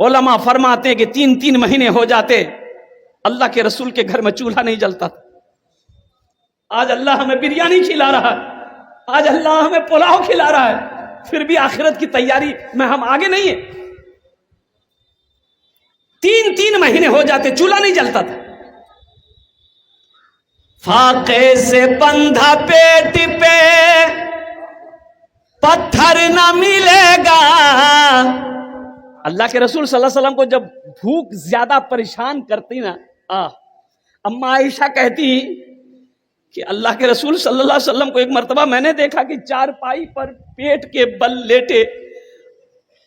علماء فرماتے ہیں کہ 3 مہینے ہو جاتے اللہ کے رسول کے گھر میں چولہا نہیں جلتا تھا. آج اللہ ہمیں بریانی کھلا رہا ہے, آج اللہ ہمیں پلاؤ کھلا رہا ہے, پھر بھی آخرت کی تیاری میں ہم آگے نہیں ہیں. 3 مہینے ہو جاتے چولہا نہیں جلتا تھا. فاقے سے بندھا پیٹ پہ پتھر نہ ملے گا. اللہ کے رسول صلی اللہ علیہ وسلم کو جب بھوک زیادہ پریشان کرتی نا, اما عائشہ کہتی کہ اللہ کے رسول صلی اللہ علیہ وسلم کو ایک مرتبہ میں نے دیکھا کہ چارپائی پر پیٹ کے بل لیٹے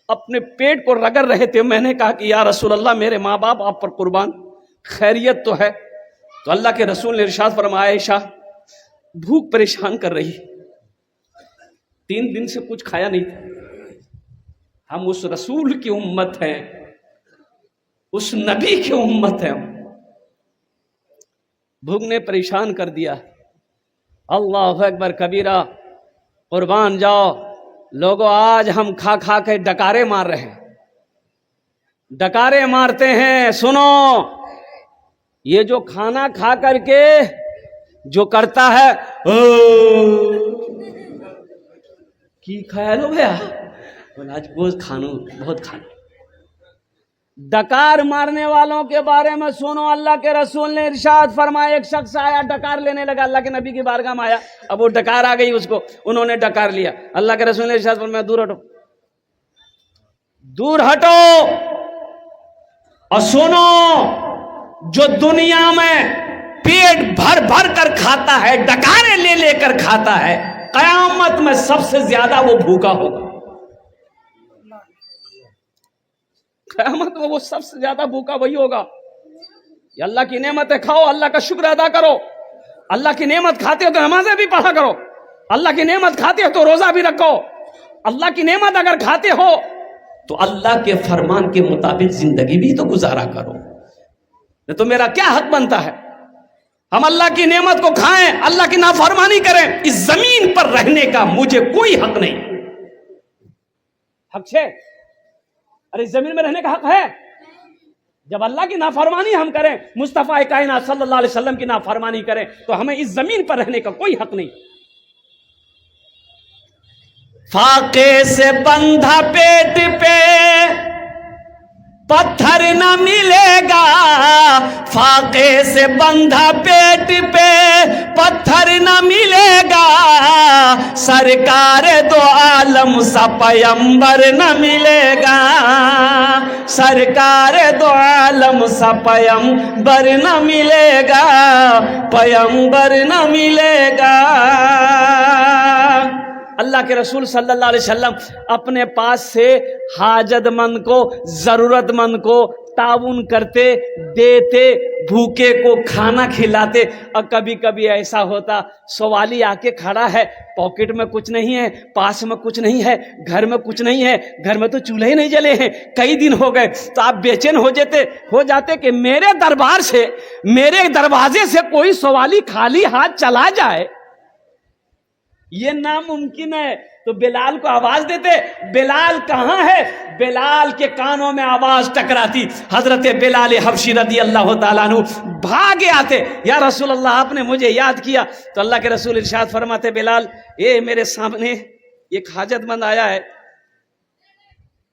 اپنے پیٹ کو رگڑ رہے تھے. میں نے کہا کہ یا رسول اللہ میرے ماں باپ آپ پر قربان, خیریت تو ہے؟ تو اللہ کے رسول نے ارشاد فرمایا عائشہ بھوک پریشان کر رہی, 3 دن سے کچھ کھایا نہیں تھا. ہم اس رسول کی امت ہیں, اس نبی کی امت ہیں, بھوک نے پریشان کر دیا. اللہ اکبر کبیرہ, قربان جاؤ لوگوں. آج ہم کھا کھا کے ڈکارے مار رہے ہیں, ڈکارے مارتے ہیں. سنو, یہ جو کھانا کھا کر کے جو کرتا ہے کی کھایا لو بھیا, آج گوشت کھانو بہت کھانا. ڈکار مارنے والوں کے بارے میں سنو, اللہ کے رسول نے ارشاد فرمایا ایک شخص آیا ڈکار لینے لگا, اللہ کے نبی کی بارگاہ میں آیا. اب وہ ڈکار آ گئی اس کو, انہوں نے ڈکار لیا. اللہ کے رسول نے ارشاد فرمایا دور ہٹو, دور ہٹو. اور سنو, جو دنیا میں پیٹ بھر بھر کر کھاتا ہے, ڈکارے لے لے کر کھاتا ہے, قیامت میں سب سے زیادہ وہ بھوکا ہوگا. قیامت میں وہ سب سے زیادہ بھوکا وہی ہوگا. یہ اللہ کی نعمت ہے, کھاؤ, اللہ کا شکر ادا کرو. اللہ کی نعمت کھاتے ہو تو نمازیں بھی پڑھا کرو, اللہ کی نعمت کھاتے ہو تو روزہ بھی رکھو. اللہ کی نعمت اگر کھاتے ہو تو اللہ کے فرمان کے مطابق زندگی بھی تو گزارا کرو. نہیں تو میرا کیا حق بنتا ہے ہم اللہ کی نعمت کو کھائیں, اللہ کی نافرمانی کریں؟ اس زمین پر رہنے کا مجھے کوئی حق نہیں. حق ہے؟ ارے اس زمین میں رہنے کا حق ہے. جب اللہ کی نافرمانی ہم کریں, مصطفیٰ کائنات صلی اللہ علیہ وسلم کی نافرمانی کریں, تو ہمیں اس زمین پر رہنے کا کوئی حق نہیں. فاقے سے بندھا پیٹ پہ پتھر نہ ملے گا, فاقے سے بندھا پیٹ پہ پتھر نہ ملے گا, سرکار دو عالم سا پیمبر نہ ملے گا, سرکار دو عالم سا پیمبر نہ ملے گا, پیمبر نہ ملے گا. اللہ کے رسول صلی اللہ علیہ وسلم اپنے پاس سے حاجت مند کو, ضرورت مند کو تعاون کرتے, دیتے, بھوکے کو کھانا کھلاتے. اور کبھی کبھی ایسا ہوتا سوالی آ کے کھڑا ہے, پاکٹ میں کچھ نہیں ہے, پاس میں کچھ نہیں ہے, گھر میں کچھ نہیں ہے, گھر میں تو چولہے ہی نہیں جلے ہیں, کئی دن ہو گئے. تو آپ بے چین ہو جاتے کہ میرے دربار سے, میرے دروازے سے کوئی سوالی خالی ہاتھ چلا جائے, یہ ناممکن ہے. تو بلال کو آواز دیتے. بلال کہاں ہے؟ بلال کے کانوں میں آواز ٹکراتی. حضرت بلال حبشی رضی اللہ تعالیٰ عنہ بھاگے آتے, یا رسول اللہ آپ نے مجھے یاد کیا. تو اللہ کے رسول ارشاد فرماتے بلال, میرے سامنے ایک حاجت مند آیا ہے,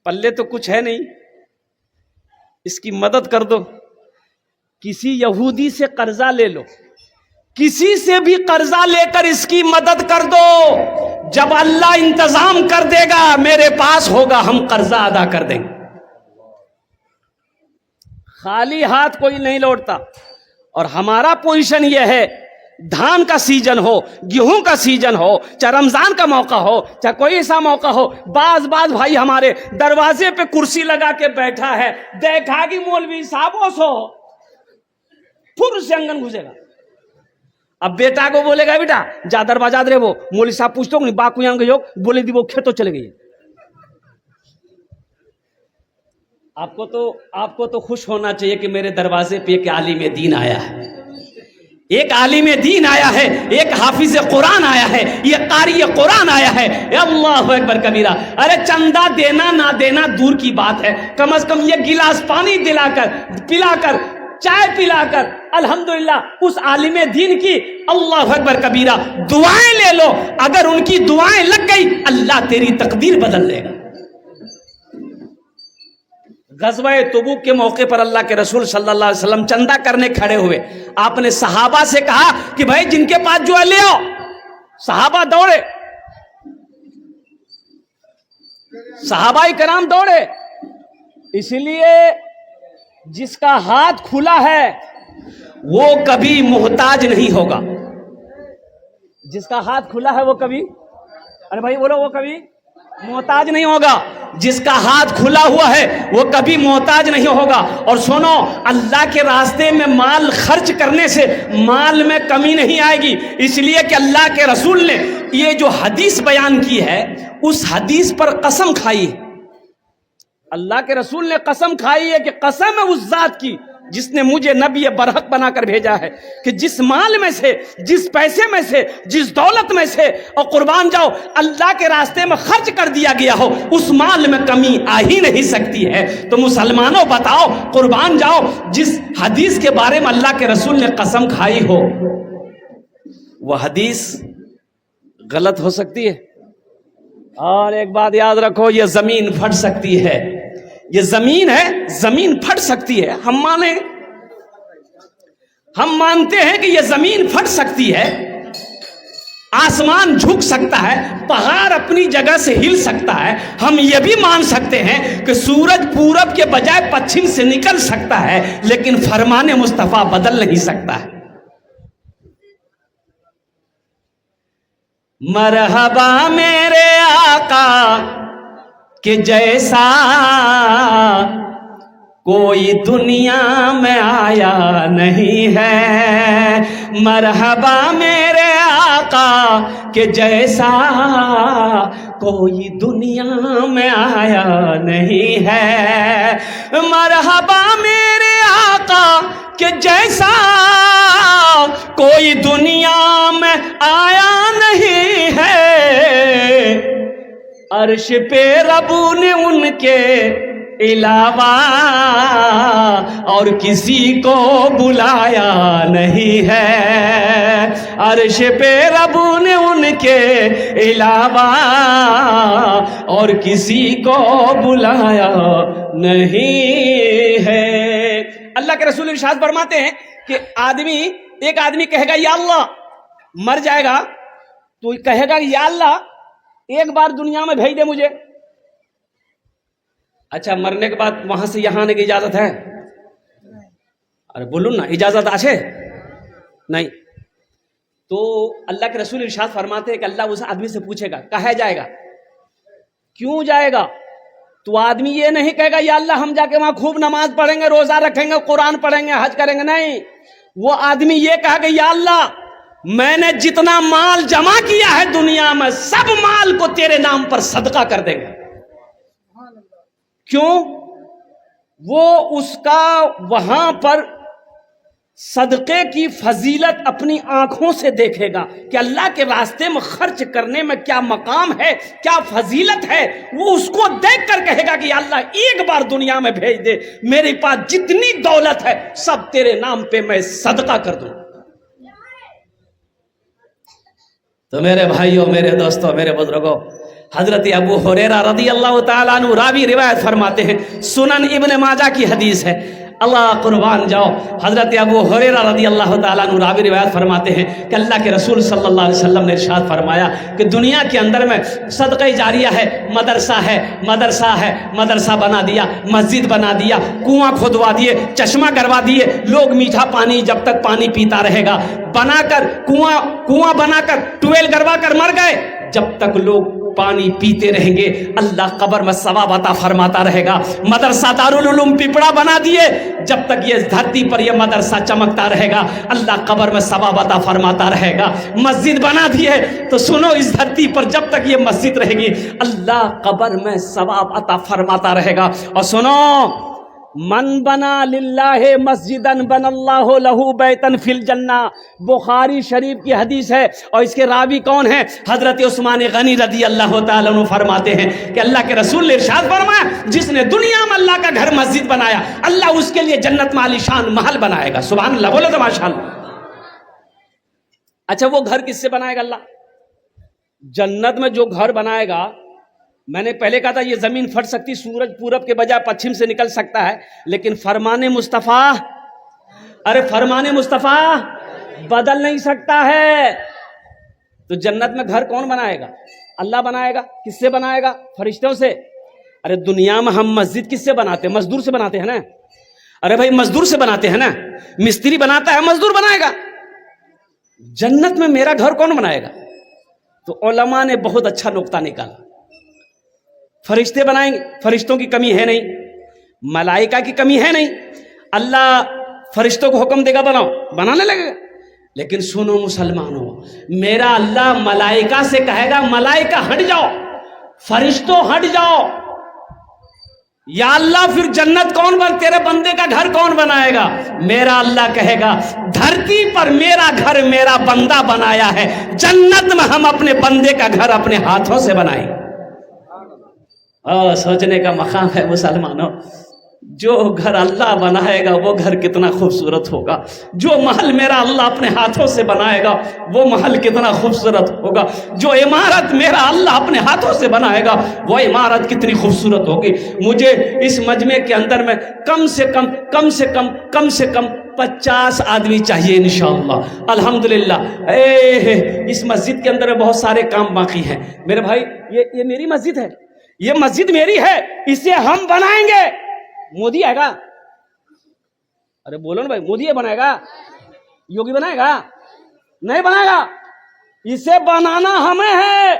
پلے تو کچھ ہے نہیں, اس کی مدد کر دو. کسی یہودی سے قرضہ لے لو, کسی سے بھی قرضہ لے کر اس کی مدد کر دو. جب اللہ انتظام کر دے گا میرے پاس ہوگا, ہم قرضہ ادا کر دیں گے. خالی ہاتھ کوئی نہیں لوٹتا. اور ہمارا پوزیشن یہ ہے, دھان کا سیزن ہو, گیہوں کا سیزن ہو, چاہے رمضان کا موقع ہو, چاہے کوئی ایسا موقع ہو, بعض بھائی ہمارے دروازے پہ کرسی لگا کے بیٹھا ہے, دیکھا کہ مولوی صاحب سو پھر سے انگن گھسے گا. اب بیٹا کو بولے گا بیٹا جا دروازہ دے, وہ مولوی صاحب پوچھتے ہوں باقو یہاں گئے ہو, بولے دی وہ کھیتوں چلے گئی. آپ کو تو خوش ہونا چاہیے کہ میرے دروازے پہ ایک عالم دین آیا ہے, ایک عالم دین آیا ہے، ایک حافظ قرآن آیا ہے، یہ قاری قرآن آیا ہے. اللہ اکبر کبیرہ. ارے چندہ دینا نہ دینا دور کی بات ہے، کم از کم یہ گلاس پانی پلا کر چائے پلا کر الحمدللہ اس عالم دین کی اللہ اکبر کبیرہ دعائیں لے لو. اگر ان کی دعائیں لگ گئی اللہ تیری تقدیر بدل لے گا. غزوہ تبوک کے موقع پر اللہ کے رسول صلی اللہ علیہ وسلم چندہ کرنے کھڑے ہوئے. آپ نے صحابہ سے کہا کہ بھائی جن کے پاس جو ہے لے آؤ. صحابہ دوڑے، صحابہ کرام دوڑے. اس لیے جس کا ہاتھ کھلا ہے وہ کبھی محتاج نہیں ہوگا. جس کا ہاتھ کھلا ہے وہ کبھی، ارے بھائی بولو، وہ کبھی محتاج نہیں ہوگا. جس کا ہاتھ کھلا ہوا ہے وہ کبھی محتاج نہیں ہوگا. اور سنو، اللہ کے راستے میں مال خرچ کرنے سے مال میں کمی نہیں آئے گی. اس لیے کہ اللہ کے رسول نے یہ جو حدیث بیان کی ہے اس حدیث پر قسم کھائی ہے. اللہ کے رسول نے قسم کھائی ہے کہ قسم ہے اس ذات کی جس نے مجھے نبی برحق بنا کر بھیجا ہے کہ جس مال میں سے، جس پیسے میں سے، جس دولت میں سے اور قربان جاؤ اللہ کے راستے میں خرچ کر دیا گیا ہو اس مال میں کمی آ ہی نہیں سکتی ہے. تو مسلمانوں بتاؤ، قربان جاؤ، جس حدیث کے بارے میں اللہ کے رسول نے قسم کھائی ہو وہ حدیث غلط ہو سکتی ہے. اور ایک بات یاد رکھو، یہ زمین پھٹ سکتی ہے. یہ زمین ہے، زمین پھٹ سکتی ہے. ہم مانتے ہیں کہ یہ زمین پھٹ سکتی ہے، آسمان جھک سکتا ہے، پہاڑ اپنی جگہ سے ہل سکتا ہے. ہم یہ بھی مان سکتے ہیں کہ سورج پورب کے بجائے پچھم سے نکل سکتا ہے، لیکن فرمان مصطفیٰ بدل نہیں سکتا ہے. مرحبا میرے آقا کہ جیسا کوئی دنیا میں آیا نہیں ہے. مرحبا میرے آقا کہ جیسا کوئی دنیا میں آیا نہیں ہے. مرحبا میرے آقا کہ جیسا کوئی دنیا میں آیا نہیں ہے. عرش پہ رب نے ان کے علاوہ اور کسی کو بلایا نہیں ہے. عرش پہ رب نے ان کے علاوہ اور کسی کو بلایا نہیں ہے. اللہ کے رسول ارشاد فرماتے ہیں کہ ایک آدمی کہے گا یا اللہ، مر جائے گا تو کہے گا یا اللہ ایک بار دنیا میں بھیج دے مجھے. اچھا، مرنے کے بعد وہاں سے یہاں آنے کی اجازت ہے؟ ارے بولو نا، اجازت آچھے نہیں. تو اللہ کے رسول ارشاد فرماتے ہیں کہ اللہ اس آدمی سے پوچھے گا، کہا جائے گا کیوں جائے گا؟ تو آدمی یہ نہیں کہے گا یا اللہ ہم جا کے وہاں خوب نماز پڑھیں گے، روزہ رکھیں گے، قرآن پڑھیں گے، حج کریں گے. نہیں، وہ آدمی یہ کہا کہ یا اللہ میں نے جتنا مال جمع کیا ہے دنیا میں سب مال کو تیرے نام پر صدقہ کر دیں گے. کیوں؟ وہ اس کا وہاں پر صدقے کی فضیلت اپنی آنکھوں سے دیکھے گا کہ اللہ کے راستے میں خرچ کرنے میں کیا مقام ہے، کیا فضیلت ہے. وہ اس کو دیکھ کر کہے گا کہ یا اللہ ایک بار دنیا میں بھیج دے، میرے پاس جتنی دولت ہے سب تیرے نام پہ میں صدقہ کر دوں. تو میرے بھائیوں، میرے دوستوں، میرے بزرگوں، حضرت ابو ہریرہ رضی اللہ تعالیٰ عنہ راوی روایت فرماتے ہیں، سنن ابن ماجہ کی حدیث ہے. اللہ قربان جاؤ، حضرت ابو ہریرہ رضی اللہ تعالیٰ عنہ راوی روایت فرماتے ہیں کہ اللہ کے رسول صلی اللہ علیہ وسلم نے ارشاد فرمایا کہ دنیا کے اندر میں صدقہ جاریہ ہے، مدرسہ بنا دیا، مسجد بنا دیا، کنواں کھودوا دیے، چشمہ کروا دیے. لوگ میٹھا پانی جب تک پانی پیتا رہے گا، بنا کر کنواں بنا کر ٹویل کروا کر مر گئے، جب تک لوگ پانی پیتے رہیں گے اللہ قبر میں ثواب عطا فرماتا رہے گا. مدرسہ دارالعلوم پپڑا بنا دیے، جب تک یہ دھرتی پر یہ مدرسہ چمکتا رہے گا اللہ قبر میں ثواب عطا فرماتا رہے گا. مسجد بنا دیے تو سنو، اس دھرتی پر جب تک یہ مسجد رہے گی اللہ قبر میں ثواب عطا فرماتا رہے گا. اور سنو، من بنا للہ مسجدن بن اللہ لہ بیتن فی الجنہ، بخاری شریف کی حدیث ہے، اور اس کے راوی کون ہیں؟ حضرت عثمان غنی رضی اللہ تعالیٰ عنہ فرماتے ہیں کہ اللہ کے رسول نے ارشاد فرمایا جس نے دنیا میں اللہ کا گھر مسجد بنایا اللہ اس کے لیے جنت میں عالی شان محل بنائے گا۔ سبحان اللہ، بولو تو ماشاء اللہ۔ اچھا وہ گھر کس سے بنائے گا اللہ؟ جنت میں جو گھر بنائے گا، میں نے پہلے کہا تھا یہ زمین پھٹ سکتی، سورج پورب کے بجائے پچھم سے نکل سکتا ہے، لیکن فرمان مصطفیٰ، فرمان مصطفیٰ بدل نہیں سکتا ہے۔ تو جنت میں گھر کون بنائے گا؟ اللہ بنائے گا۔ کس سے بنائے گا؟ فرشتوں سے۔ دنیا میں ہم مسجد کس سے بناتے ہیں؟ مزدور سے بناتے ہیں نا۔ بھائی مزدور سے بناتے ہیں نا، مستری بناتا ہے، مزدور بنائے گا۔ جنت میں میرا گھر کون بنائے گا؟ تو علماء نے بہت اچھا نقطہ نکالا، فرشتے بنائیں گے، فرشتوں کی کمی ہے نہیں، ملائکہ کی کمی ہے نہیں، اللہ فرشتوں کو حکم دے گا بناؤ، بنانے لگے گا۔ لیکن سنو مسلمانوں، میرا اللہ ملائکہ سے کہے گا ملائکہ ہٹ جاؤ، فرشتوں ہٹ جاؤ، یا اللہ پھر جنت کون تیرے بندے کا گھر کون بنائے گا؟ میرا اللہ کہے گا دھرتی پر میرا گھر میرا بندہ بنایا ہے، جنت میں ہم اپنے بندے کا گھر اپنے ہاتھوں سے بنائیں گے۔ سوچنے کا مقام ہے مسلمانوں، جو گھر اللہ بنائے گا وہ گھر کتنا خوبصورت ہوگا، جو محل میرا اللہ اپنے ہاتھوں سے بنائے گا وہ محل کتنا خوبصورت ہوگا، جو عمارت میرا اللہ اپنے ہاتھوں سے بنائے گا وہ عمارت کتنی خوبصورت ہوگی۔ مجھے اس مجمع کے اندر میں کم سے کم 50 آدمی چاہیے انشاءاللہ، الحمدللہ۔ اس مسجد کے اندر بہت سارے کام باقی ہیں میرے بھائی، یہ میری مسجد ہے، یہ مسجد میری ہے، اسے ہم بنائیں گے۔ مودی آئے گا؟ بولو نا بھائی، مودی بنائے گا؟ یوگی بنائے گا؟ نہیں بنائے گا، اسے بنانا ہمیں ہے،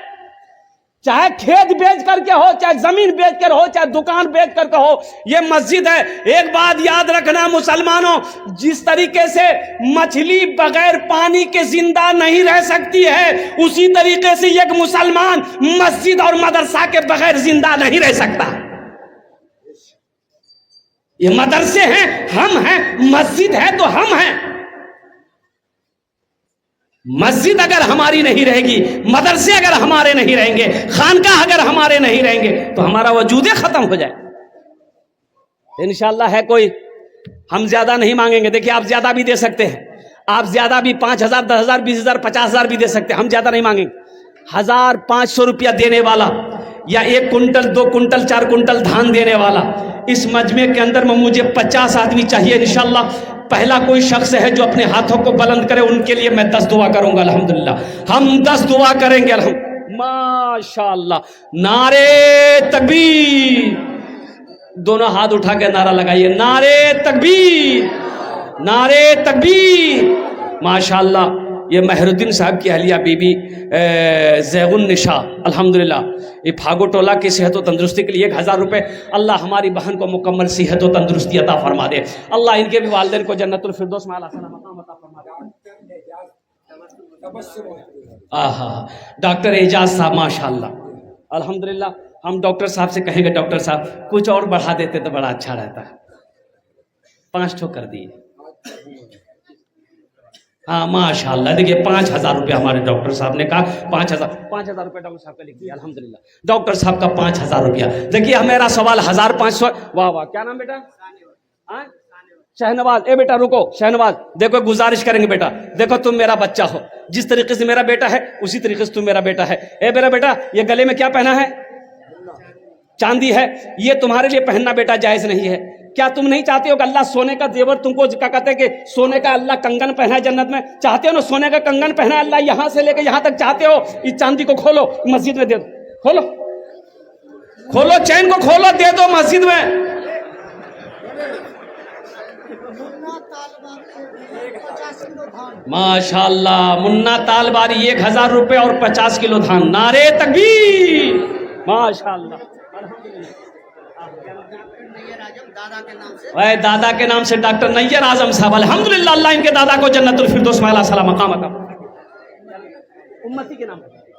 چاہے کھیت بیچ کر کے ہو، چاہے زمین بیچ کر ہو، چاہے دکان بیچ کر کے ہو، یہ مسجد ہے۔ ایک بات یاد رکھنا مسلمانوں، جس طریقے سے مچھلی بغیر پانی کے زندہ نہیں رہ سکتی ہے، اسی طریقے سے ایک مسلمان مسجد اور مدرسہ کے بغیر زندہ نہیں رہ سکتا۔ یہ مدرسے ہیں، ہم ہیں، مسجد ہے تو ہم ہیں۔ مسجد اگر ہماری نہیں رہے گی، مدرسے اگر ہمارے نہیں رہیں گے، خانقاہ اگر ہمارے نہیں رہیں گے تو ہمارا وجود ختم ہو جائے۔ انشاءاللہ ہے کوئی، ہم زیادہ نہیں مانگیں گے، دیکھیں آپ زیادہ بھی دے سکتے ہیں، آپ زیادہ بھی 5,000 10,000 20,000 50,000 بھی دے سکتے ہیں، ہم زیادہ نہیں مانگیں گے۔ 1,500 روپیہ دینے والا یا 1 کنٹل 2 کنٹل 4 کنٹل دھان دینے والا، اس مجمع کے اندر میں مجھے 50 آدمی چاہیے انشاءاللہ۔ پہلا کوئی شخص ہے جو اپنے ہاتھوں کو بلند کرے، ان کے لیے میں 10 دعا کروں گا الحمدللہ، ہم 10 دعا کریں گے ماشاءاللہ۔ نعرے تکبیر، دونوں ہاتھ اٹھا کے نعرہ لگائیے، نعرے تکبیر، نعرے تکبیر۔ ماشاءاللہ یہ مہر الدین صاحب کی اہلیہ بی بی زیغ النساء الحمدللہ، یہ پھاگو ٹولہ کی صحت و تندرستی کے لیے 1,000 روپے، اللہ ہماری بہن کو مکمل صحت و تندرستی عطا فرما دے، اللہ ان کے بھی والدین کو جنت الفردوس میں اعلیٰ مقام عطا فرما دے۔ ڈاکٹر اعجاز صاحب ماشاءاللہ الحمدللہ، ہم ڈاکٹر صاحب سے کہیں گے ڈاکٹر صاحب کچھ اور بڑھا دیتے تو بڑا اچھا رہتا ہے، 5 ٹھو کر دیے۔ ہاں ماشاءاللہ، دیکھیے 5,000 روپے ہمارے ڈاکٹر صاحب نے کہا، 5,000 روپے ڈاکٹر صاحب کا لکھ دیا الحمدللہ، ڈاکٹر صاحب کا 5,000 روپیہ۔ دیکھیے میرا سوال 1,500، واہ واہ، کیا نام بیٹا؟ شہنواز۔ اے بیٹا رکو، شہنواز دیکھو گزارش کریں گے بیٹا، دیکھو تم میرا بچہ ہو، جس طریقے سے میرا بیٹا ہے اسی طریقے سے تم میرا بیٹا ہے۔ اے میرا بیٹا، یہ گلے میں کیا پہنا ہے؟ چاندی ہے، یہ تمہارے لیے پہننا بیٹا جائز نہیں ہے۔ کیا تم نہیں چاہتے ہو کہ اللہ سونے کا زیور تم کو کیا کہتے ہیں کہ سونے کا اللہ کنگن پہنا ہے جنت میں؟ چاہتے ہو نا سونے کا کنگن پہنا ہے اللہ یہاں سے لے کے یہاں تک؟ چاہتے ہو؟ اس چاندی کو کھولو مسجد میں دے دو، کھولو کھولو، چین کو کھولو دے دو مسجد میں۔ ماشاءاللہ منا طالباری 1,000 روپے اور 50 کلو دھان، نعرے تکبیر، ماشاءاللہ الحمدللہ۔ دادا کے نام سے ڈاکٹر نیر اعظم صاحب الحمدللہ، اللہ ان کے دادا کو جنت الفردوس میں اعلیٰ مقام عطا۔ امتی کے نام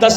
10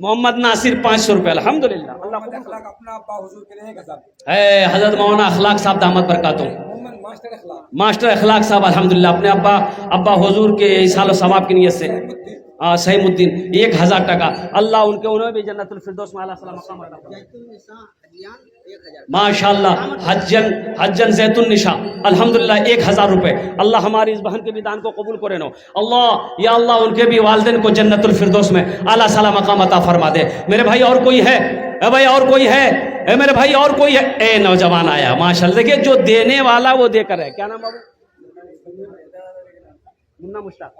محمد ناصر 500 روپے الحمدللہ اللہ محمد اخلاق اپنا ابا حضور کے لیے 1000 اے حضرت مولانا اخلاق صاحب دامت برکاتہ محمد ماسٹر اخلاق ماسٹر اخلاق صاحب الحمدللہ اپنے ابا حضور کے اصال و ثواب کی نیت سے سعیم الدین 1000 ٹکا اللہ ان کے انہیں بھی جنت الفردوس میں اعلیٰ صلی مقام عطا فرمائے ماشاءاللہ حجن زیت النشا الحمدللہ 1000 روپے اللہ ہماری اس بہن کے بھی دان کو قبول کرے نو اللہ یا اللہ ان کے بھی والدین کو جنت الفردوس میں اعلیٰ صلی مقام عطا فرما دے میرے بھائی اور کوئی ہے اے بھائی اور کوئی ہے اے میرے بھائی اور کوئی ہے اے نوجوان آیا ماشاءاللہ دیکھیے جو دینے والا وہ دے کر ہے کیا نام بابو منا مشتاق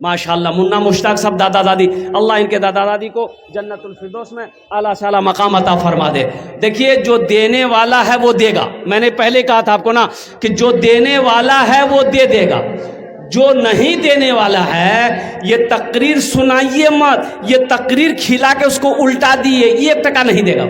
ماشاءاللہ منا مشتاق سب دادا دادی اللہ ان کے دادا دادی کو جنت الفردوس میں اعلیٰ صلی مقام عطا فرما دے دیکھیے جو دینے والا ہے وہ دے گا میں نے پہلے کہا تھا آپ کو نا کہ جو دینے والا ہے وہ دے گا جو نہیں دینے والا ہے یہ تقریر سنائیے مت یہ تقریر کھلا کے اس کو الٹا دیے 1 ٹکا نہیں دے گا